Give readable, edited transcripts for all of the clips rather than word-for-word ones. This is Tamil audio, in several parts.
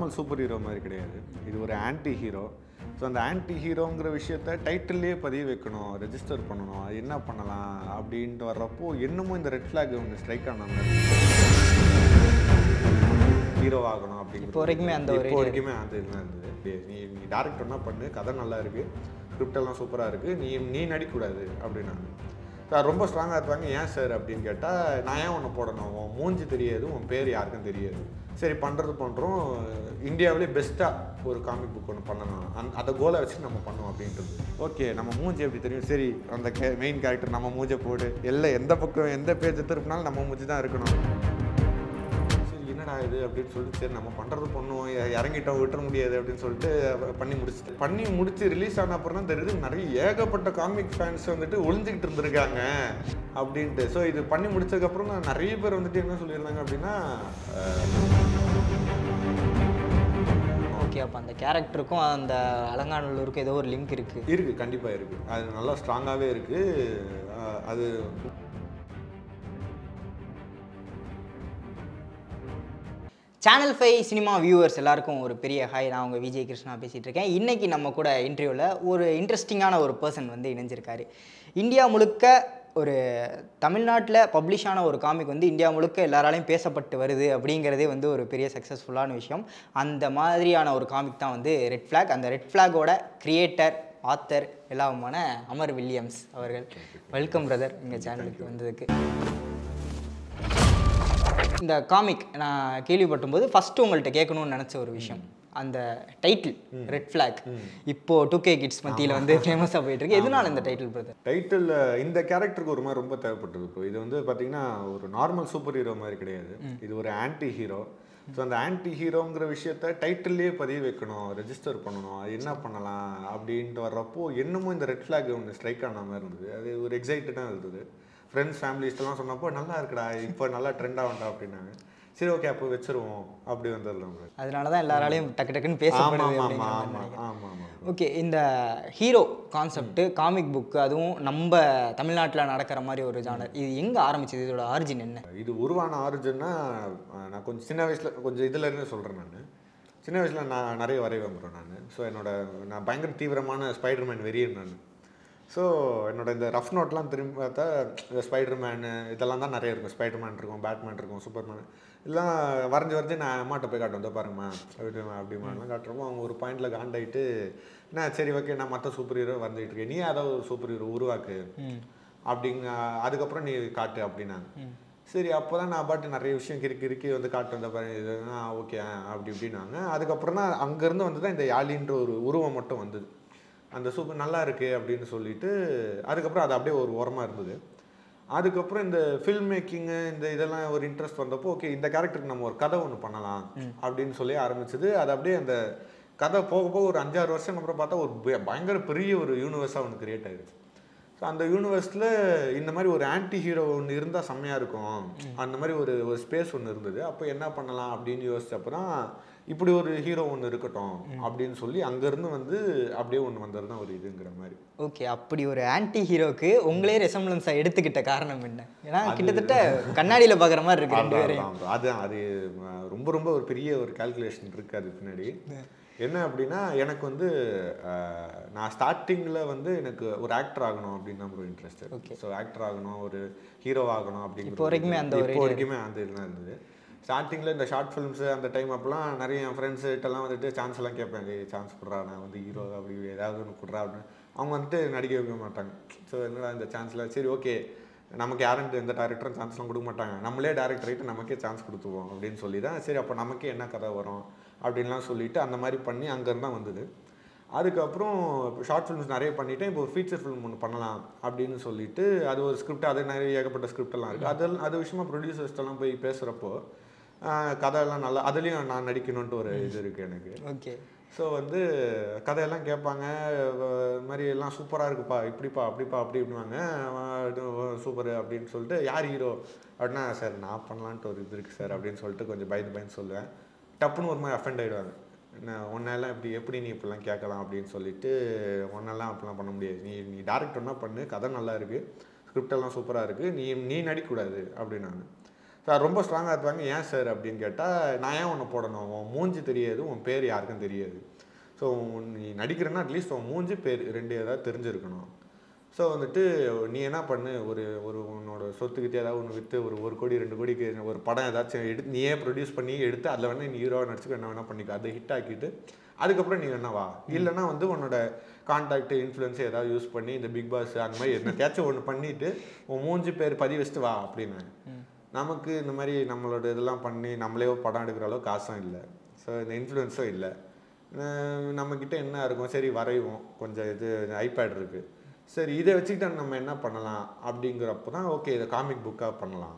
நார்மல் சூப்பர் ஹீரோ மாதிரி கிடையாது. இது ஒரு ஆன்டி ஹீரோ. ஸோ அந்த ஆன்டி ஹீரோங்கிற விஷயத்த டைட்டில்லையே பதிவு வைக்கணும், ரெஜிஸ்டர் பண்ணணும், அது என்ன பண்ணலாம் அப்படின்ட்டு வர்றப்போ என்னமோ இந்த ரெட் ஃப்ளாக் ஒன்று ஸ்ட்ரைக் ஆன மாதிரி ஹீரோ ஆகணும் அப்படிங்கிற இப்போ வரைக்குமே அந்த இதுதான் இருந்தது. நீ டேரக்டர்னா பண்ணு, கதை நல்லா இருக்குது, ஸ்கிரிப்டெல்லாம் சூப்பராக இருக்குது, நீ நடிக்கக்கூடாது அப்படின்னாங்க. சார் ரொம்ப ஸ்ட்ராங்காக இருப்பாங்க. ஏன் சார் அப்படின்னு கேட்டால், நான் ஏன் ஒன்று போடணும், உன் மூஞ்சி தெரியாது, உன் பேர் யாருக்கும் தெரியாது, சரி பண்ணுறோம், இந்தியாவிலே பெஸ்ட்டாக ஒரு காமிக் புக் ஒன்று பண்ணணும், அந்த கோலை வச்சு நம்ம பண்ணோம் அப்படின்றது. ஓகே, நம்ம மூஞ்சி எப்படி தெரியும், சரி அந்த மெயின் கேரக்டர் நம்ம மூஞ்சை போடு, எந்த பக்கம் எந்த பேஜ் திருப்பினாலும் நம்ம மூஞ்சி தான் இருக்கணும். என்னடா இது அப்படின்னு சொல்லிட்டு சரி நம்ம பண்ணுறது பண்ணுவோம், இறங்கிட்டோம் விட்டுற முடியாது அப்படின்னு சொல்லிட்டு பண்ணி முடிச்சு ரிலீஸ் ஆன அப்புறம் தான் தெரியுது நிறைய ஏகப்பட்ட காமிக் ஃபேன்ஸ் வந்துட்டு ஒளிஞ்சிக்கிட்டு இருந்திருக்காங்க அப்படின்ட்டு. ஸோ இது பண்ணி முடிச்சதுக்கப்புறம் நான் நிறைய பேர் வந்துட்டு என்ன சொல்லியிருந்தாங்க அப்படின்னா, ஓகே அப்போ அந்த கேரக்டருக்கும் அந்த அலங்காநல்லூருக்கும் ஏதோ ஒரு லிங்க் இருக்குது, கண்டிப்பாக இருக்குது, அது நல்லா ஸ்ட்ராங்காகவே இருக்குது. அது சேனல் 5 சினிமா வியூவர்ஸ் எல்லாருக்கும் ஒரு பெரிய ஹாய். நான் உங்கள் விஜய் கிருஷ்ணா பேசிகிட்டு இருக்கேன். இன்றைக்கி நம்ம கூட இன்டர்வியூவில் ஒரு இன்ட்ரெஸ்டிங்கான ஒரு பர்சன் வந்து இணைஞ்சிருக்காரு. இந்தியா முழுக்க ஒரு தமிழ்நாட்டில் பப்ளிஷ் ஆன ஒரு காமிக் வந்து இந்தியா முழுக்க எல்லாராலையும் பேசப்பட்டு வருது அப்படிங்கிறதே வந்து ஒரு பெரிய சக்ஸஸ்ஃபுல்லான விஷயம். அந்த மாதிரியான ஒரு காமிக் தான் வந்து ரெட் ஃப்ளாக். அந்த ரெட் ஃப்ளாகோட கிரியேட்டர், ஆத்தர் எல்லாமான அமர் வில்லியம்ஸ் அவர்கள். வெல்கம் பிரதர் எங்கள் சேனலுக்கு வந்ததுக்கு. இந்த காமிக் நான் கேள்விப்பட்டும்போது ஃபஸ்ட்டு உங்கள்கிட்ட கேட்கணும்னு நினச்ச ஒரு விஷயம், அந்த டைட்டில் ரெட் ஃப்ளாக் இப்போ 2K கிட்ஸ் மத்தியில் வந்து ஃபேமஸாக போயிட்டு இருக்கு. எதனால இந்த டைட்டில் பிரதர்? டைட்டில் இந்த கேரக்டருக்கு ஒரு மாதிரி ரொம்ப தேவைப்பட்டது. இப்போ இது வந்து பார்த்தீங்கன்னா ஒரு நார்மல் சூப்பர் ஹீரோ மாதிரி கிடையாது, இது ஒரு ஆன்டி ஹீரோ. ஸோ அந்த ஆன்டி ஹீரோங்கிற விஷயத்த டைட்டில்லையே பதிவு வைக்கணும், ரெஜிஸ்டர் பண்ணணும், அது என்ன பண்ணலாம் அப்படின்ட்டு வர்றப்போ என்னமோ இந்த ரெட் ஃப்ளாக் ஒன்று ஸ்ட்ரைக் ஆன மாதிரி இருந்தது. அது ஒரு எக்ஸைட்டடாக இருந்தது. ஃப்ரெண்ட்ஸ் ஃபேமிலிஸ்டெல்லாம் சொன்னப்போ நல்லா இருக்குடா, இப்போ நல்லா ட்ரெண்ட் ஆகண்டா அப்படின்னாங்க. சரி ஓகே அப்போ வச்சிருவோம் அப்படி வந்துடலாம். அதனால தான் எல்லாராலையும் டக்கு டக்குன்னு பேசப்படுது. ஓகே, இந்த ஹீரோ கான்செப்ட் காமிக் புக், அதுவும் நம்ம தமிழ்நாட்டில் நடக்கிற மாதிரி ஒரு ஜானர், இது எங்கே ஆரம்பிச்சது, இதோட ஆரிஜின் என்ன? இது உருவான ஆரிஜின்னா நான் கொஞ்சம் சின்ன வயசில் கொஞ்சம் இதில் இருந்து சொல்கிறேன். நான் சின்ன வயசில் நான் நிறைய வரைவேன் ப்ரோ. ஸோ நான் பயங்கர தீவிரமான ஸ்பைடர்மேன் வெறியன் நான். ஸோ என்னோட இந்த ரஃப் நோட்லாம் திரும்பி பார்த்தா இந்த ஸ்பைடர்மேனு இதெல்லாம் தான் நிறைய இருக்கும். ஸ்பைடர்மேன் இருக்கும், பேட்மேன் இருக்கும், சூப்பர்மேன் எல்லாம் வரைஞ்சி நான் அம்மாட்ட போய் காட்டுவோம், வந்து பாருங்கம்மா அப்படிமாலாம் காட்டுறப்போ அவங்க ஒரு பாயிண்டில் காண்டாயிட்டு, நான் சரி ஓகே நான் மற்ற சூப்பர் ஹீரோ வரைஞ்சிட்டு இருக்கேன், நீ ஏதாவது ஒரு சூப்பர் ஹீரோ உருவாக்கு அப்படிங்க, அதுக்கப்புறம் நீ காட்டு அப்படின்னாங்க. சரி அப்போ தான் நான் பாட்டு நிறைய விஷயம் கிறுக்கி வந்து காட்டு வந்த பாரு இதுனா ஓகே அப்படி இப்படின்னாங்க. அதுக்கப்புறம் தான் அங்கேருந்து வந்து தான் இந்த யாழின்ற ஒரு உருவம் மட்டும் வந்தது. அந்த சூப்பர் நல்லா இருக்குது அப்படின்னு சொல்லிட்டு அதுக்கப்புறம் அது அப்படியே ஒரு ஓரமாக இருந்தது. அதுக்கப்புறம் இந்த ஃபில்ம் மேக்கிங்கு இந்த இதெல்லாம் ஒரு இன்ட்ரெஸ்ட் வந்தப்போ ஓகே இந்த கேரக்டருக்கு நம்ம ஒரு கதை ஒன்று பண்ணலாம் அப்படின்னு சொல்லி ஆரம்பிச்சது. அது அப்படியே அந்த கதை போக போக ஒரு 5-6 வருஷம் அப்புறம் பார்த்தா ஒரு பயங்கர பெரிய ஒரு யூனிவர்ஸாக ஒன்று கிரியேட் ஆகிடுச்சு. ஸோ அந்த யூனிவர்ஸில் இந்த மாதிரி ஒரு ஆன்டி ஹீரோ ஒன்று இருந்தால் செம்மையாக இருக்கும், அந்த மாதிரி ஒரு ஸ்பேஸ் ஒன்று இருந்தது. அப்போ என்ன பண்ணலாம் அப்படின்னு யோசிச்சப்போ தான் இப்படி ஒரு ஹீரோ ஒன்று இருக்கட்டும் அப்படின்னு சொல்லி அங்கேருந்து வந்து அப்படியே ஒன்று வந்தது தான் ஒரு இதுங்கிற மாதிரி. ஓகே, அப்படி ஒரு ஆன்டி ஹீரோக்கு உங்களே ரெசம்பிளன்ஸாக எடுத்துக்கிட்ட காரணம் என்ன? ஏன்னா கிட்டத்தட்ட கண்ணாடியில் பார்க்குற மாதிரி இருக்கு. அது ரொம்ப ரொம்ப ஒரு பெரிய ஒரு கால்குலேஷன் இருக்குது அது பின்னாடி. என்ன அப்படின்னா எனக்கு வந்து நான் ஸ்டார்டிங்கில் வந்து எனக்கு ஒரு ஆக்டர் ஆகணும் அப்படின்னு தான் ஒரு இன்ட்ரெஸ்ட். ஓகே, ஸோ ஆக்டர் ஆகணும், ஒரு ஹீரோ ஆகணும் அப்படிங்கிற இப்போ வரைக்குமே அந்த இதெல்லாம் இருந்தது. ஸ்டார்டிங்கில் இந்த ஷார்ட் ஃபிலிம்ஸு அந்த டைம் அப்போலாம் நிறைய என் ஃப்ரெண்ட்ஸ்கிட்டலாம் வந்துட்டு சான்ஸ் எல்லாம் கேட்பேன், சான்ஸ் கொடுறா நான் வந்து ஹீரோ அப்படி ஏதாவது ஒன்று கொடுறா அப்படின்னு. அவங்க வந்துட்டு நடிக்க வைக்க மாட்டாங்க. ஸோ என்னடா இந்த சான்ஸில் சரி ஓகே நமக்கு யாரும் எந்த டேரக்டரும் சான்ஸ்லாம் கொடுக்க மாட்டாங்க, நம்மளே டேரக்டர் ஆகிட்டு நமக்கே சான்ஸ் கொடுத்துவோம் அப்படின்னு சொல்லி தான் சரி அப்போ நமக்கே என்ன கதை வரும் அப்படின்லாம் சொல்லிவிட்டு அந்த மாதிரி பண்ணி அங்கேருந்து தான் வந்தது. அதுக்கப்புறம் ஷார்ட் ஃபிலிம்ஸ் நிறைய பண்ணிவிட்டேன். இப்போ ஒரு ஃபீச்சர் ஃபிலிம் ஒன்று பண்ணலாம் அப்படின்னு சொல்லிட்டு அது ஒரு ஸ்கிரிப்ட், அது நிறைய ஏகப்பட்ட ஸ்கிரிப்டெல்லாம் இருக்குது. அது விஷயமா ப்ரொடியூசர்ஸ்டெல்லாம் போய் பேசுகிறப்போ கதையெல்லாம் நல்லா, அதுலேயும் நான் நடிக்கணுன்ட்டு ஒரு இது இருக்குது எனக்கு. ஓகே, ஸோ வந்து கதையெல்லாம் கேட்பாங்க, இது மாதிரி எல்லாம் சூப்பராக இருக்குப்பா, இப்படிப்பா அப்படிப்பா அப்படி இப்படிவாங்க, சூப்பர் அப்படின்னு சொல்லிட்டு யார் ஹீரோ அப்படின்னா சார் நான் பண்ணலான்ட்டு ஒரு இது இருக்குது சார் அப்படின்னு சொல்லிட்டு கொஞ்சம் பயந்து சொல்லுவேன். டப்புன்னு ஒரு மாதிரி அஃபெண்ட் ஆகிடுவாங்க. ஒன்னெல்லாம் எப்படி நீ இப்படிலாம் கேட்கலாம் அப்படின்னு சொல்லிட்டு, ஒன்னெல்லாம் அப்படிலாம் பண்ண முடியாது, நீ டேரக்டர்னா பண்ணு, கதை நல்லா இருக்குது, ஸ்கிரிப்டெல்லாம் சூப்பராக இருக்குது, நீ நடிக்கக்கூடாது அப்படின்னாங்க. சார் ரொம்ப ஸ்ட்ராங்காக இருப்பாங்க. ஏன் சார் அப்படின்னு கேட்டால், நான் ஏன் உன்னை போடணும், உன் மூஞ்சி தெரியாது, உன் பேர் யாருக்கும் தெரியாது. ஸோ நீ நடிக்கிறேன்னா அட்லீஸ்ட் உன் மூஞ்சி பேர் 2 ஏதாவது தெரிஞ்சிருக்கணும். ஸோ வந்துட்டு நீ என்ன பண்ணு, ஒரு உன்னோட சொத்துக்கிட்டே ஏதாவது ஒன்று விற்று ஒரு 1 கோடி 2 கோடிக்கு ஒரு படம் ஏதாச்சும் எடுத்து நீயே ப்ரொடியூஸ் பண்ணி எடுத்து அதில் வேணால் நீ ஹீரோவாக நடிச்சுக்க என்ன வேணால் பண்ணிக்க, அதை ஹிட் ஆக்கிட்டு அதுக்கப்புறம் நீ என்ன வா. இல்லைனா வந்து உன்னோட கான்டாக்ட் இன்ஃப்ளூயன்ஸ் ஏதாவது யூஸ் பண்ணி இந்த பிக் பாஸ் அந்த மாதிரி என்னத்தையாச்சும் ஒன்று பண்ணிவிட்டு உன் மூஞ்சி பேர் பதிவு வச்சுட்டு வா அப்படின்னு. நமக்கு இந்த மாதிரி நம்மளோட இதெல்லாம் பண்ணி நம்மளே படம் எடுக்கிற அளவுக்கு காசும் இல்லை. ஸோ இந்த இன்ஃப்ளூயன்ஸும் இல்லை. நம்மக்கிட்ட என்ன இருக்கும், சரி வரைவோம், கொஞ்சம் இது ஐபேட் இருக்குது, சரி இதை வச்சுக்கிட்டு நம்ம என்ன பண்ணலாம் அப்படிங்கிறப்போ தான் ஓகே இதை காமிக் புக்காக பண்ணலாம்.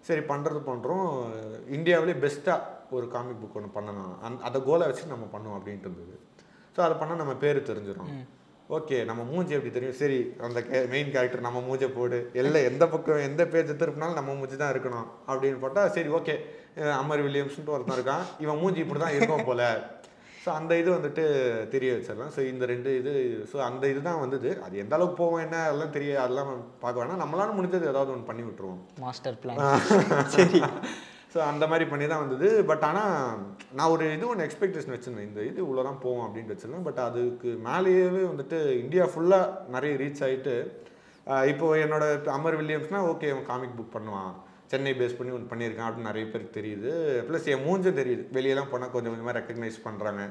சரி பண்ணுறோம், இந்தியாவிலே பெஸ்ட்டாக ஒரு காமிக் புக் ஒன்று பண்ணலாம், அதை கோலை வச்சு நம்ம பண்ணுவோம் அப்படின்ட்டு இருந்தது. ஸோ அதை பண்ணால் நம்ம பேர் தெரிஞ்சிடும். ஓகே நம்ம மூஞ்சி எப்படி தெரியும், சரி அந்த மெயின் கேரக்டர் நம்ம மூஞ்சை போடு, எல்லாம் எந்த பக்கம் எந்த பேஜ் திருப்பினாலும் நம்ம மூஞ்சி தான் இருக்கணும் அப்படின்னு போட்டால் சரி ஓகே அமர் வில்லியம்ஸ்ன்ட்டு ஒருத்தன் இருக்கான், இவன் மூஞ்சி இப்படி தான் இருக்கும் போல். ஸோ அந்த இது வந்துட்டு தெரிய வச்சிடலாம். ஸோ இந்த 2 இது, ஸோ அந்த இது தான் வந்தது. அது எந்த அளவுக்கு போவோம் என்ன அதெல்லாம் அதெல்லாம் பார்க்க வேணாம், நம்மளால முடிஞ்சது ஏதாவது ஒன்று பண்ணி விட்டுருவோம். Master plan. சரி. ஸோ அந்த மாதிரி பண்ணி தான் வந்தது. பட் ஆனால் நான் ஒரு இது ஒன்று எக்ஸ்பெக்டேஷன் வச்சுருந்தேன், இந்த இது இவ்வளோ தான் போவோம் அப்படின்ட்டு வச்சுருந்தேன். பட் அதுக்கு மேலேயே வந்துட்டு இந்தியா ஃபுல்லாக நிறைய ரீச் ஆகிட்டு இப்போது என்னோட அமர் வில்லியம்ஸ்னால் ஓகே அவன் காமிக் புக் பண்ணுவான், சென்னை பேஸ் பண்ணி ஒன்று பண்ணியிருக்கான் அப்படின்னு நிறைய பேருக்கு தெரியுது. ப்ளஸ் என் மூஞ்சும் தெரியுது, வெளியெல்லாம் போனால் கொஞ்சம் கொஞ்சமாக ரெக்கக்னைஸ் பண்ணுறாங்க.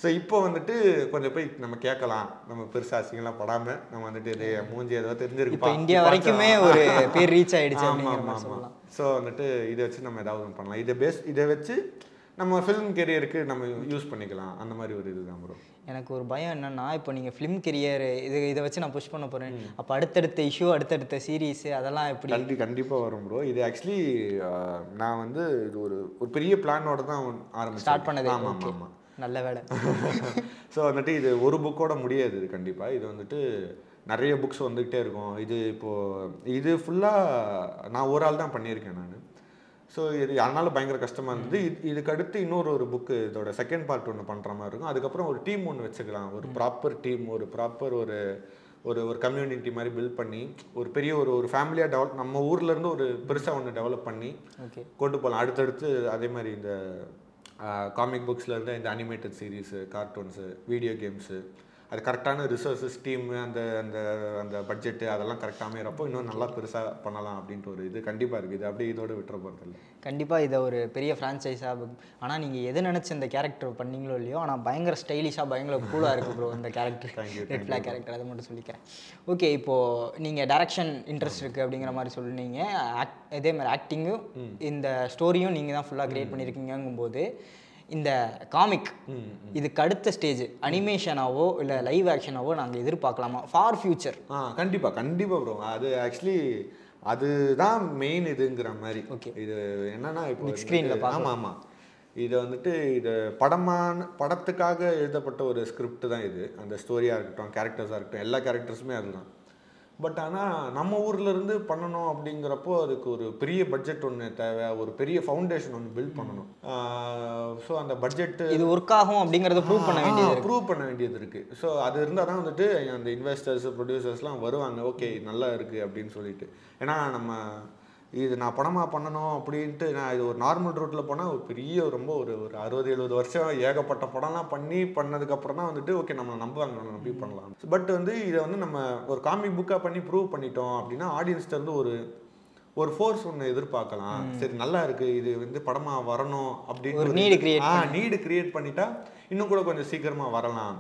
ஸோ இப்போ வந்துட்டு கொஞ்சம் போய் நம்ம கேட்கலாம், நம்ம பெருசாக அசிங்கெல்லாம் படாமல் நம்ம வந்துட்டு இது மூஞ்சி ஏதாவது தெரிஞ்சிருக்கு இந்தியா வரைக்குமே ஒரு பேர் ரீச் ஆகிடுச்சு. ஆமாம். ஸோ வந்துட்டு இதை வச்சு நம்ம ஏதாவது ஒன்று பண்ணலாம், இதை வச்சு நம்ம ஃபிலிம் கெரியருக்கு நம்ம யூஸ் பண்ணிக்கலாம், அந்த மாதிரி ஒரு இதுதான் ப்ரோ. எனக்கு ஒரு பயம் என்னன்னா, இப்போ நீங்கள் ஃபிலிம் கெரியர் இதை வச்சு நான் புஷ் பண்ண போகிறேன், அப்போ அடுத்தடுத்த இஷ்யூ அடுத்தடுத்த சீரீஸு அதெல்லாம் எப்படி? கண்டிப்பாக வரும் ப்ரோ. இது ஆக்சுவலி நான் வந்து இது ஒரு பெரிய பிளானோட தான் ஸ்டார்ட் பண்ணது. ஆமாம், நல்ல வேலை. ஸோ வந்துட்டு இது ஒரு புக்கோட முடியாது, இது கண்டிப்பாக இது வந்துட்டு நிறைய புக்ஸ் வந்துக்கிட்டே இருக்கும். இது ஃபுல்லாக நான் ஒரு ஆள் தான் பண்ணியிருக்கேன் நான். ஸோ இது அதனால் பயங்கர கஷ்டமாக இருந்தது. இதுக்கு அடுத்து இன்னொரு புக்கு இதோட செகண்ட் பார்ட் ஒன்று பண்ணுற மாதிரி இருக்கும். அதுக்கப்புறம் ஒரு டீம் ஒன்று வச்சுக்கலாம், ஒரு ப்ராப்பர் டீம், ஒரு ப்ராப்பர் ஒரு கம்யூனிட்டி மாதிரி பில்ட் பண்ணி ஒரு பெரிய ஒரு ஃபேமிலியாக டெவலப் நம்ம ஊர்லேருந்து ஒரு பெருசாக ஒன்று டெவலப் பண்ணி கொண்டு போகலாம். அடுத்தடுத்து அதே மாதிரி இந்த காமிக் புக்ஸ்லேருந்து இந்த animated series, cartoons, video games, அது கரெக்டான ரிசோர்ஸஸ் டீமு அந்த அந்த அந்த பட்ஜெட்டு அதெல்லாம் கரெக்டாக அமைகிறப்போ இன்னும் நல்லா பெருசாக பண்ணலாம் அப்படின்ட்டு ஒரு இது கண்டிப்பாக இருக்குது. இது அப்படியே இதோட விட்டுற போகிறதில்ல. கண்டிப்பாக இதை ஒரு பெரிய ஃப்ரான்ச்சைஸாக. ஆனால் நீங்கள் எது நினச்சி இந்த கேரக்டர் பண்ணீங்களோ இல்லையோ, ஆனால் பயங்கர ஸ்டைலிஷாக பயங்கர கூலாக இருக்குது ப்ரோ இந்த கேரக்டர். ரெட் ஃப்ளாக் கேரக்டர், அதை மட்டும் சொல்லிக்கிறேன். ஓகே, இப்போது நீங்கள் டைரக்ஷன் இன்ட்ரெஸ்ட் இருக்குது அப்படிங்கிற மாதிரி சொன்னீங்க, இதே மாதிரி ஆக்டிங்கும் இந்த ஸ்டோரியும் நீங்கள் தான் ஃபுல்லாக க்ரியேட் பண்ணியிருக்கீங்கும்போது இந்த காமிக் இதுக்கு அடுத்த ஸ்டேஜ் அனிமேஷனாவோ இல்லை லைவ் ஆக்ஷனாவோ நாங்கள் எதிர்பார்க்கலாமா ஃபார் ஃபியூச்சர்? கண்டிப்பாக ப்ரோ. அது ஆக்சுவலி அதுதான் மெயின் இதுங்கிற மாதிரி. ஓகே, இது என்னன்னா இப்போ ஸ்க்ரீனில் ஆமாம் இது வந்துட்டு இது படத்துக்காக எழுதப்பட்ட ஒரு ஸ்கிரிப்ட் தான் இது. அந்த ஸ்டோரியாக இருக்கட்டும், கேரக்டர்ஸாக இருக்கட்டும், எல்லா கேரக்டர்ஸுமே அதுதான். பட் ஆனால் நம்ம ஊர்லேருந்து பண்ணணும் அப்படிங்கிறப்போ அதுக்கு ஒரு பெரிய பட்ஜெட் ஒன்று தேவை, ஒரு பெரிய ஃபவுண்டேஷன் ஒன்று பில்ட் பண்ணணும். ஸோ அந்த பட்ஜெட்டு இது ஒர்க் ஆகும் அப்படிங்கிறத ப்ரூவ் பண்ண வேண்டியது இருக்குது. ஸோ அது இருந்தால் தான் வந்துட்டு அந்த இன்வெஸ்டர்ஸ் ப்ரொடியூசர்ஸ்லாம் வருவாங்க, ஓகே நல்லா இருக்குது அப்படின்னு சொல்லிட்டு. ஏன்னா நம்ம இது நான் படமாக பண்ணணும் அப்படின்ட்டு நான் இது ஒரு நார்மல் ரூட்டில் போனால் ஒரு பெரிய ரொம்ப ஒரு 60-70 வருஷம் ஏகப்பட்ட படம்லாம் பண்ணதுக்கப்புறம் தான் வந்துட்டு ஓகே நம்ம நம்புவாங்க, நம்ம நம்பி பண்ணலாம். பட் வந்து இதை வந்து நம்ம ஒரு காமிக் புக்காக பண்ணி ப்ரூவ் பண்ணிட்டோம் அப்படின்னா ஆடியன்ஸ்லேருந்து ஒரு ஃபோர்ஸ் ஒன்று எதிர்பார்க்கலாம். சரி நல்லா இருக்குது, இது வந்து படமாக வரணும் அப்படின்னு நீடு கிரியேட் பண்ணிட்டா இன்னும் கூட கொஞ்சம் சீக்கிரமாக வரலாம்.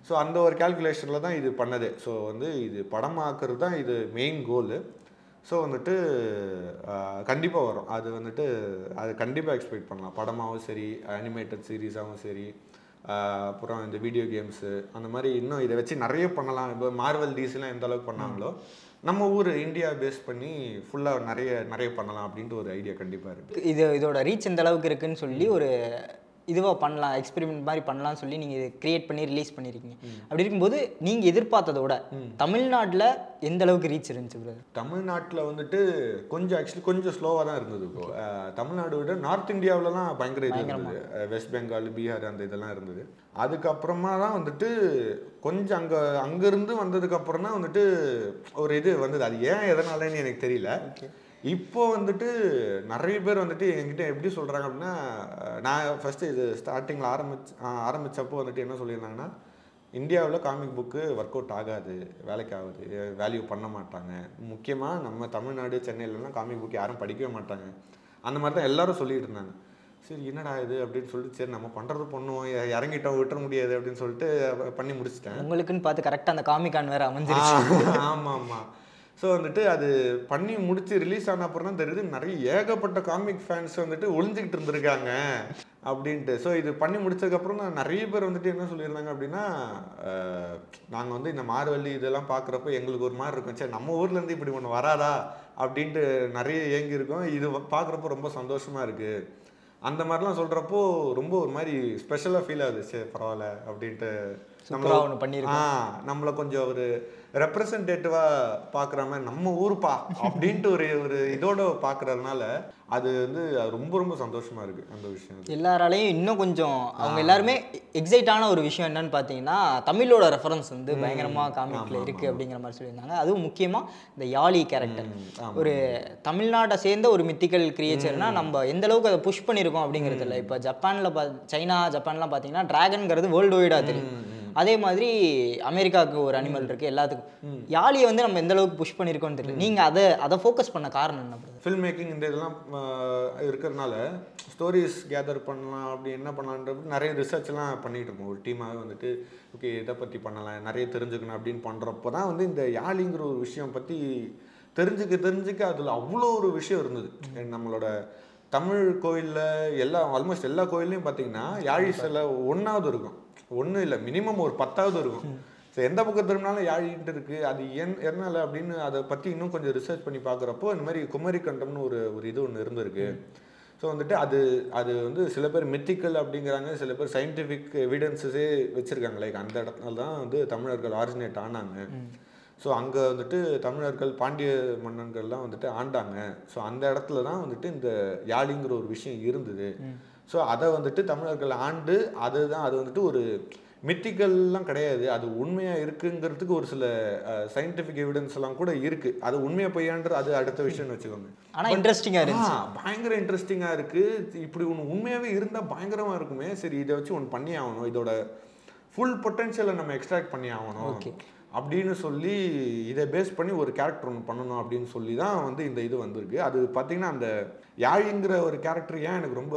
ஸோ அந்த ஒரு கால்குலேஷனில் தான் இது பண்ணது. ஸோ வந்து இது படமாக்குறது தான் இது மெயின் கோலு. ஸோ வந்துட்டு கண்டிப்பாக வரும். அது வந்துட்டு அது கண்டிப்பாக எக்ஸ்பெக்ட் பண்ணலாம், படமாகவும் சரி, அனிமேட்டட் சீரீஸாகவும் சரி, அப்புறம் இந்த வீடியோ கேம்ஸு அந்த மாதிரி இன்னும் இதை வச்சு நிறைய பண்ணலாம். இப்போ மார்வல் டிசிலாம் எந்த அளவுக்கு பண்ணாங்களோ நம்ம ஊர் இந்தியா பேஸ் பண்ணி ஃபுல்லாக நிறைய பண்ணலாம் அப்படின்ட்டு ஒரு ஐடியா கண்டிப்பாக இருக்குது. இதோட ரீச் எந்த அளவுக்கு இருக்குன்னு சொல்லி ஒரு இதுவாக பண்ணலாம், எக்ஸ்பெரிமெண்ட் மாதிரி பண்ணலாம்னு சொல்லி நீங்கள் இதை கிரியேட் பண்ணி ரிலீஸ் பண்ணியிருக்கீங்க. அப்படி இருக்கும்போது நீங்கள் எதிர்பார்த்ததோட தமிழ்நாட்டில் எந்த அளவுக்கு ரீச் இருந்துச்சு பிரதர்? தமிழ்நாட்டில் வந்துட்டு கொஞ்சம் ஸ்லோவாக தான் இருந்தது. இப்போ தமிழ்நாடு விட நார்த் இந்தியாவிலலாம் பயங்கர இது இருந்தது, வெஸ்ட் பெங்கால், பீகார் அந்த இதெல்லாம் இருந்தது. அதுக்கப்புறமா தான் வந்துட்டு கொஞ்சம் அங்கேருந்து வந்ததுக்கப்புறம் தான் வந்துட்டு ஒரு இது வந்தது. அது ஏன் எதனாலன்னு எனக்கு தெரியல. இப்போ வந்துட்டு நிறைய பேர் வந்துட்டு என்கிட்ட எப்படி சொல்கிறாங்க அப்படின்னா, நான் ஃபஸ்ட்டு இது ஸ்டார்டிங்கில் ஆரம்பித்தப்போ வந்துட்டு என்ன சொல்லியிருந்தாங்கன்னா, இந்தியாவில் காமிக் புக்கு ஒர்க் அவுட் ஆகாது, வேலைக்கு ஆகுது, வேல்யூ பண்ண மாட்டாங்க. முக்கியமாக நம்ம தமிழ்நாடு சென்னையிலலாம் காமிக் புக் யாரும் படிக்கவே மாட்டாங்க. அந்த மாதிரி தான் எல்லாரும் சொல்லிட்டு இருந்தாங்க. சரி என்னடா இது அப்படின்னு சொல்லிட்டு, சரி நம்ம பண்ணுறது பண்ணுவோம், இறங்கிட்டோம் விட்டுற முடியாது அப்படின்னு சொல்லிட்டு பண்ணி முடிச்சிட்டேன். உங்களுக்குன்னு பார்த்து கரெக்டாக அந்த காமிக்கான் வேறு அமைஞ்சிருச்சு. ஆமாம் ஆமாம். ஸோ வந்துட்டு அது பண்ணி முடிச்சு ரிலீஸ் ஆன அப்புறம் தான் தெரியுது நிறைய ஏகப்பட்ட காமிக் ஃபேன்ஸ் வந்துட்டு ஒளிஞ்சிக்கிட்டு இருந்திருக்காங்க அப்படின்ட்டு. ஸோ இது பண்ணி முடிச்சதுக்கப்புறம் தான் நிறைய பேர் வந்துட்டு என்ன சொல்லியிருந்தாங்க அப்படின்னா, நாங்கள் வந்து இந்த மார்வெல்லி இதெல்லாம் பார்க்குறப்ப எங்களுக்கு ஒரு மாதிரி இருக்கும், சரி நம்ம ஊர்லேருந்து இப்படி ஒன்று வராதா அப்படின்ட்டு நிறைய ஏங்கியிருக்கோம். இது பார்க்குறப்போ ரொம்ப சந்தோஷமாக இருக்குது. அந்த மாதிரிலாம் சொல்கிறப்போ ரொம்ப ஒரு மாதிரி ஸ்பெஷலாக ஃபீல் ஆகுது. சரி பரவாயில்ல அப்படின்ட்டு நம்மளை கொஞ்சம் ஒரு ரெப்ரசன்டேட்டிவாக பார்க்குற மாதிரி நம்ம ஊருப்பா அப்படின்ட்டு ஒரு இதோட பார்க்குறதுனால அது வந்து ரொம்ப ரொம்ப சந்தோஷமாக இருக்குது அந்த விஷயம். எல்லாராலையும் இன்னும் கொஞ்சம் அவங்க எல்லாருமே எக்ஸைட்டான ஒரு விஷயம் என்னன்னு பார்த்தீங்கன்னா, தமிழோட ரெஃபரன்ஸ் வந்து பயங்கரமாக காமிக்கில் இருக்குது அப்படிங்கிற மாதிரி சொல்லியிருந்தாங்க. அதுவும் முக்கியமாக இந்த யாழி கேரக்டர் ஒரு தமிழ்நாட்டை சேர்ந்த ஒரு மித்திக்கல் கிரியேச்சர்னால் நம்ம எந்த அளவுக்கு அதை புஷ் பண்ணியிருக்கோம் அப்படிங்கிறது இல்லை. இப்போ ஜப்பானில் சைனா ஜப்பான்லாம் பார்த்தீங்கன்னா ட்ராகன்கிறது வேர்ல்டு வைடாக தெரியும். அதே மாதிரி அமெரிக்காவுக்கு ஒரு அனிமல் இருக்குது, எல்லாத்துக்கும். யாழியை வந்து நம்ம எந்த அளவுக்கு புஷ் பண்ணியிருக்கோம்னு தெரியல. நீங்கள் அதை ஃபோக்கஸ் பண்ண காரணம் என்ன? ஃபில்ம் மேக்கிங் இந்த இதெல்லாம் இருக்கிறதுனால ஸ்டோரிஸ் கேதர் பண்ணலாம், அப்படி என்ன பண்ணலான்றது நிறைய ரிசர்ச்லாம் பண்ணிகிட்டு இருக்கோம். ஒரு டீமாக வந்துட்டு ஓகே இதை பற்றி பண்ணலாம், நிறைய தெரிஞ்சுக்கணும் அப்படின்னு பண்ணுறப்போ தான் வந்து இந்த யாழிங்கிற ஒரு விஷயம் பற்றி தெரிஞ்சுக்க அதில் அவ்வளோ ஒரு விஷயம் இருந்தது. நம்மளோட தமிழ் கோயிலில் ஆல்மோஸ்ட் எல்லா கோயில்லையும் பார்த்தீங்கன்னா யாழி சிலை ஒன்றாவது இருக்கும், ஒன்றும் இல்லை மினிமம் ஒரு 10வது இருக்கும். ஸோ எந்த பக்கம் திரும்பினாலும் யாழின்ட்டு இருக்குது. அது எதனால் அப்படின்னு அதை பற்றி இன்னும் கொஞ்சம் ரிசர்ச் பண்ணி பார்க்குறப்போ இந்த மாதிரி குமரி கண்டம்னு ஒரு இது ஒன்று இருந்திருக்கு. ஸோ வந்துட்டு அது வந்து சில பேர் மித்திக்கல் அப்படிங்கிறாங்க, சில பேர் சயின்டிஃபிக் எவிடன்ஸஸே வச்சுருக்காங்க. லைக் அந்த இடத்துல தான் வந்து தமிழர்கள் ஆரிஜினேட் ஆனாங்க. ஸோ அங்கே வந்துட்டு தமிழர்கள் பாண்டிய மன்னர்கள்லாம் வந்துட்டு ஆண்டாங்க. ஸோ அந்த இடத்துல தான் வந்துட்டு இந்த யாழிங்கிற ஒரு விஷயம் இருந்தது. ஸோ அதை வந்துட்டு தமிழர்கள் ஆண்டு அது வந்துட்டு ஒரு மித்திக்கல்லாம் கிடையாது, அது உண்மையாக இருக்குங்கிறதுக்கு ஒரு சில சயின்டிஃபிக் எவிடன்ஸ் எல்லாம் கூட இருக்குது. அது உண்மையாக பொய்யான்றது அது அடுத்த விஷயம்னு வச்சுக்கோங்க. ஆனால் இன்ட்ரெஸ்டிங்காக இருந்துச்சு, பயங்கர இன்ட்ரெஸ்டிங்காக இருக்குது. இப்படி ஒன்று உண்மையாகவே இருந்தால் பயங்கரமாக இருக்குமே, சரி இதை வச்சு ஒன்று பண்ணி ஆகணும், இதோட ஃபுல் பொட்டன்ஷியலை நம்ம எக்ஸ்ட்ராக்ட் பண்ணி ஆகணும் அப்படின்னு சொல்லி இதை பேஸ் பண்ணி ஒரு கேரக்டர் ஒன்று பண்ணணும் அப்படின்னு சொல்லி தான் வந்து இந்த இது வந்திருக்கு. அது பார்த்திங்கன்னா அந்த யாழிங்கிற ஒரு கேரக்டர் ஏன் எனக்கு ரொம்ப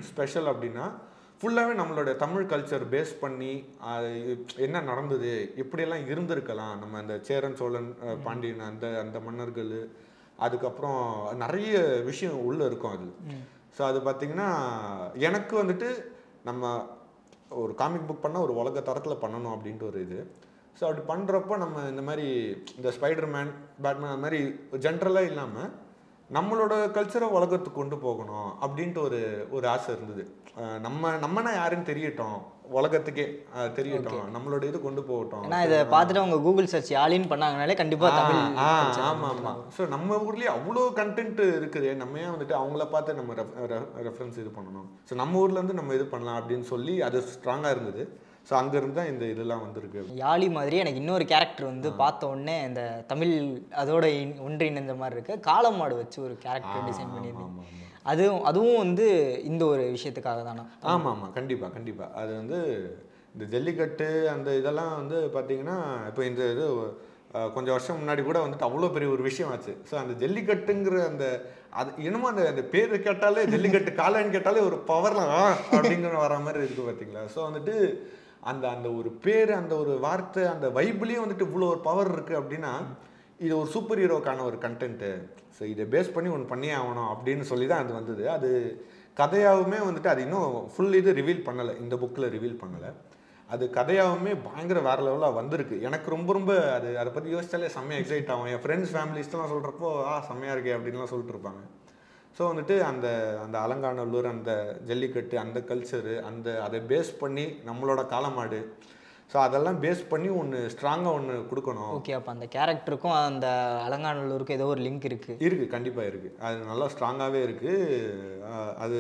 ஸ்பெஷல் அப்படின்னா, ஃபுல்லாகவே நம்மளோட தமிழ் கல்ச்சர் பேஸ் பண்ணி என்ன நடந்தது, எப்படியெல்லாம் இருந்திருக்கலாம், நம்ம அந்த சேரன் சோழன் பாண்டியன் அந்த மன்னர்கள், அதுக்கப்புறம் நிறைய விஷயம் உள்ளே இருக்கும் அது. ஸோ அது பார்த்திங்கன்னா எனக்கு வந்துட்டு நம்ம ஒரு காமிக் புக் பண்ணால் ஒரு உலக தரத்தில் பண்ணணும் அப்படின்ட்டு ஒரு இது. ஸோ அப்படி பண்ணுறப்போ நம்ம இந்த மாதிரி இந்த ஸ்பைடர்மேன், பேட்மேன் அந்த மாதிரி ஜென்ரலாக இல்லாமல் நம்மளோட கல்ச்சரை உலகத்துக்கு கொண்டு போகணும் அப்படின்ட்டு ஒரு ஆசை இருந்தது. நம்மனா யாருன்னு தெரியட்டும், உலகத்துக்கே தெரியட்டும், நம்மளோட இது கொண்டு போகட்டும். ஏன்னா இதை பார்த்துட்டு அவங்க கூகுள் சர்ச் யாழின்னு பண்ணாங்கனாலே கண்டிப்பாக தமிழ். ஆமாம் ஆமாம். ஸோ நம்ம ஊர்லேயே அவ்வளோ கண்டென்ட் இருக்குது, நம்ம ஏன் வந்துட்டு அவங்கள பார்த்து நம்ம ரெஃபரன்ஸ் இது பண்ணணும். ஸோ நம்ம ஊர்லேருந்து நம்ம இது பண்ணலாம் அப்படின்னு சொல்லி அது ஸ்ட்ராங்காக இருந்தது. ஸோ அங்கேருந்து தான் இந்த இதெல்லாம் வந்திருக்கு. யாழி மாதிரி எனக்கு இன்னொரு கேரக்டர் வந்து பார்த்த உடனே இந்த தமிழ் அதோட ஒன்றிணைந்த மாதிரி இருக்குது, காளமாடு வச்சு ஒரு கேரக்டர் டிசைன் பண்ணியிருந்தேன். அதுவும் வந்து இந்த ஒரு விஷயத்துக்காக தானே? ஆமாம் ஆமாம், கண்டிப்பாக. அது வந்து இந்த ஜல்லிக்கட்டு அந்த இதெல்லாம் வந்து பார்த்திங்கன்னா இப்போ இந்த இது கொஞ்சம் வருஷம் முன்னாடி கூட வந்துட்டு அவ்வளோ பெரிய ஒரு விஷயம் ஆச்சு. ஸோ அந்த ஜல்லிக்கட்டுங்கிற அது என்னமோ அந்த பேர் கேட்டாலே ஜல்லிக்கட்டு காளைன்னு கேட்டாலே ஒரு பவர்லாம் அப்படிங்கிற வர மாதிரி இருக்குது பார்த்தீங்களா. ஸோ வந்துட்டு அந்த ஒரு பேர், அந்த ஒரு வார்த்தை, அந்த வைப்லேயும் வந்துட்டு இவ்வளோ ஒரு பவர் இருக்குது அப்படின்னா இது ஒரு சூப்பர் ஹீரோக்கான ஒரு கண்டென்ட்டு. ஸோ இதை பேஸ் பண்ணி ஒன்று பண்ணியே ஆகணும் அப்படின்னு சொல்லி தான் அது வந்தது. அது கதையாகவுமே வந்துட்டு அது இன்னும் ஃபுல் இது ரிவீல் பண்ணலை, இந்த புக்கில் ரிவீல் பண்ணலை. அது கதையாகவுமே பயங்கர வேறு லெவலாக வந்திருக்கு. எனக்கு ரொம்ப அதை பற்றி யோசிச்சாலே செம்மையாக எக்ஸைட் ஆகும். என் ஃப்ரெண்ட்ஸ் ஃபேமிலிஸ்லாம் சொல்கிறப்போ செம்மையாக இருக்கே அப்படின்லாம் சொல்லிட்டு இருப்பாங்க. ஸோ வந்துட்டு அந்த அலங்காநல்லூர், அந்த ஜல்லிக்கட்டு, அந்த கல்ச்சரு, அதை பேஸ் பண்ணி நம்மளோட காளமாடு, ஸோ அதெல்லாம் பேஸ் பண்ணி ஒன்று ஸ்ட்ராங்காக ஒன்று கொடுக்கணும். ஓகே, அப்போ அந்த கேரக்டருக்கும் அந்த அலங்காநல்லூருக்கும் ஏதோ ஒரு லிங்க் இருக்குது. கண்டிப்பாக இருக்குது. அது நல்லா ஸ்ட்ராங்காகவே இருக்குது. அது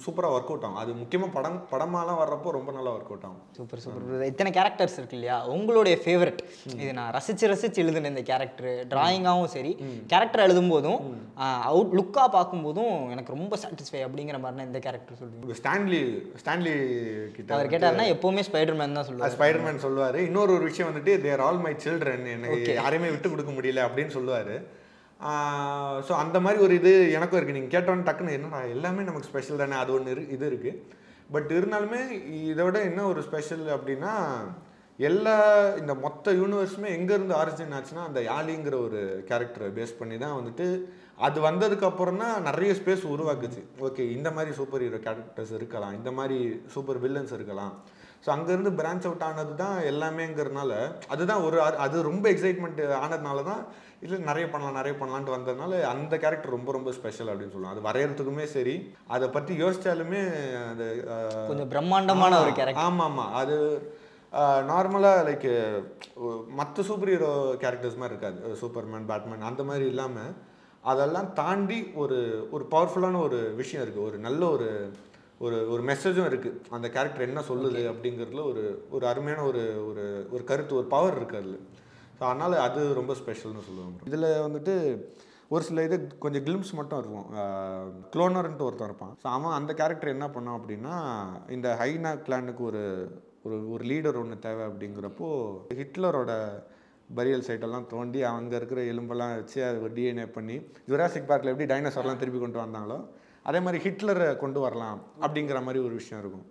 சூப்பராக ஒர்க் அவுட் ஆகும். அது முக்கியமாக படமாலாம் வர்றப்போ ரொம்ப நல்லா ஒர்க் அவுட் ஆகும். Super super. இத்தனை கேரக்டர்ஸ் இருக்கு இல்லையா, உங்களுடைய ஃபேவரட் இது நான் ரசித்து எழுதுன இந்த கேரக்டர் டிராயிங்காகவும் சரி, கேரக்டர் எழுதும்போதும் அவுட் லுக்காக பார்க்கும்போதும் எனக்கு ரொம்ப சாட்டிஸ்ஃபை அப்படிங்கிற மாதிரி இந்த கேரக்டர் சொல்லுவீங்க? ஸ்டான்லி கிட்ட அவர் கேட்டாருன்னா எப்போவுமே ஸ்பைடர்மேன் தான் சொல்லுவார். ஸ்பைடர்மேன் சொல்லுவார். இன்னொரு விஷயம் வந்துட்டு தேர் ஆல் மை சில்ட்ரன், எனக்கு யாரையுமே விட்டு கொடுக்க முடியல அப்படின்னு சொல்லுவார். ஸோ அந்த மாதிரி ஒரு இது எனக்கும் இருக்குது. நீங்கள் கேட்டோன்னு டக்குன்னு என்னடா எல்லாமே நமக்கு ஸ்பெஷல் தானே, அது ஒன்று இது இருக்குது. பட் இருந்தாலுமே இதோட என்ன ஒரு ஸ்பெஷல் அப்படின்னா, இந்த மொத்த யூனிவர்ஸுமே எங்கேருந்து ஆரிஜின் ஆச்சுன்னா அந்த யாலிங்கிற ஒரு கேரக்டரை பேஸ் பண்ணி தான் வந்துட்டு அது வந்ததுக்கப்புறம் தான் நிறைய ஸ்பேஸ் உருவாக்குச்சு. ஓகே, இந்த மாதிரி சூப்பர் ஹீரோ கேரக்டர்ஸ் இருக்கலாம், இந்த மாதிரி சூப்பர் வில்லன்ஸ் இருக்கலாம். ஸோ அங்கேருந்து பிரான்ச் அவுட் ஆனது தான் எல்லாமேங்கிறதுனால அதுதான் அது ரொம்ப எக்ஸைட்மெண்ட் ஆனதுனால தான் இல்லை நிறைய பண்ணலான்ட்டு வந்ததுனால அந்த கேரக்டர் ரொம்ப ரொம்ப ஸ்பெஷல் அப்படின்னு சொல்லலாம். அது வரையறதுக்குமே சரி, அதை பற்றி யோசிச்சாலுமே அது கொஞ்சம் பிரம்மாண்டமான ஒரு கேரக்டர். ஆமாம், அது நார்மலாக லைக் மற்ற சூப்பர் ஹீரோ கேரக்டர்ஸ் மாதிரி இருக்காது. சூப்பர்மேன், பேட்மேன் அந்த மாதிரி இல்லாமல் அதெல்லாம் தாண்டி ஒரு பவர்ஃபுல்லான ஒரு விஷயம் இருக்குது. ஒரு நல்ல ஒரு மெசேஜும் இருக்குது. அந்த கேரக்டர் என்ன சொல்லுது அப்படிங்கிறதுல ஒரு அருமையான ஒரு கருத்து, ஒரு பவர் இருக்குது அதில். ஸோ அதனால் அது ரொம்ப ஸ்பெஷல்னு சொல்லுவாங்க. இதில் வந்துட்டு ஒரு சில இது கொஞ்சம் கிளிம்ஸ் மட்டும் இருக்கும். க்ளோனர்ன்ட்டு ஒருத்தன் இருப்பான். ஸோ அவன் அந்த கேரக்டர் என்ன பண்ணான் அப்படின்னா, இந்த ஹைனா கிளானுக்கு ஒரு லீடர் ஒன்று தேவை அப்படிங்கிறப்போ ஹிட்லரோட பரியல் சைட்டெல்லாம் தோண்டி அங்கே இருக்கிற எலும்பெல்லாம் வச்சு அது டிஎன்ஏ பண்ணி ஜுராசிக் பார்க்கில் எப்படி டைனோசர்லாம் திருப்பி கொண்டு வந்தாங்களோ அதே மாதிரி ஹிட்லரை கொண்டு வரலாம் அப்படிங்கிற மாதிரி ஒரு விஷயம் இருக்கும்.